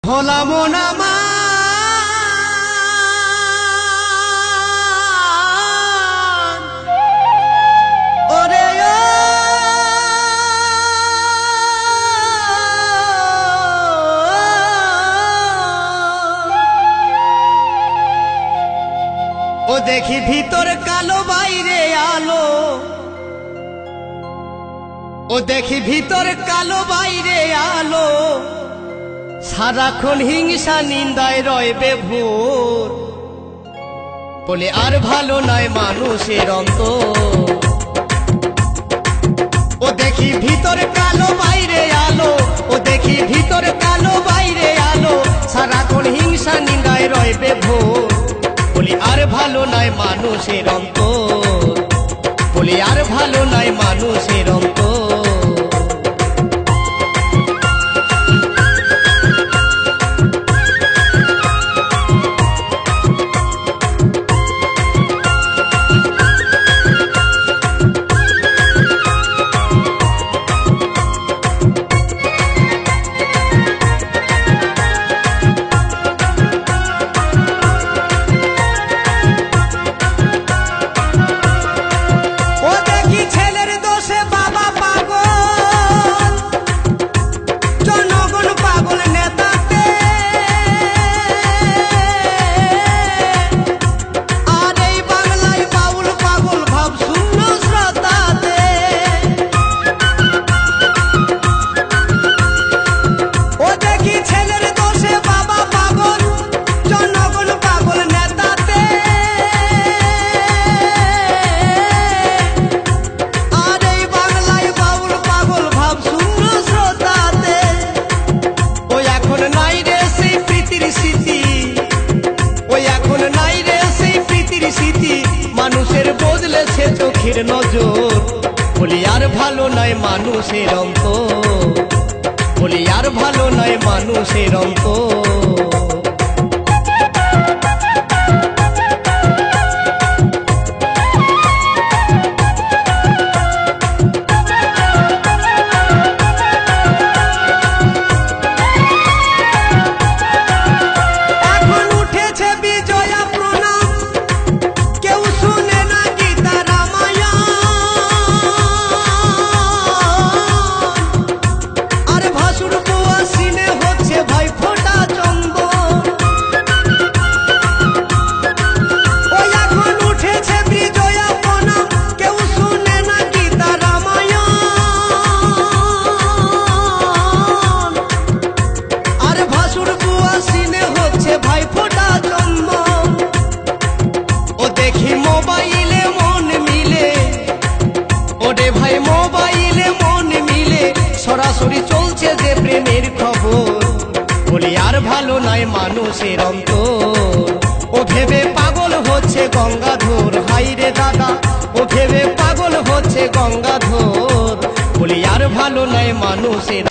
হলাম না মা ওরে ও দেখি ভিতর কালো বাইরে আলো ও দেখি ভিতর কালো বাইরে আলো সারাক্ষণ হিংসা নিন্দায় রয় বেভোর বলে আর ভালো নয় মানুষের অন্তর ও দেখি ভিতর কালো বাইরে আলো ও দেখি ভিতর কালো বাইরে আলো সারাক্ষণ হিংসা নিন্দায় রয় বেভোর বলে আর ভালো নয় মানুষের অন্তর বলে আর ভালো নয় মানুষের অন্তর মানুষের বদলেছে চোখের নজর বলি আর ভালো নয় মানুষের অন্তর বলি আর ভালো নয় মানুষের অন্তর সরাসরি চলছে যে প্রেমের খবর বলি আর ভালো নয় মানুষের অন্তর ও ভেবে পাগল হচ্ছে গঙ্গাধর হাই রে দাদা ও ভেবে পাগল হচ্ছে গঙ্গাধর বলি আর ভালো নয় মানুষের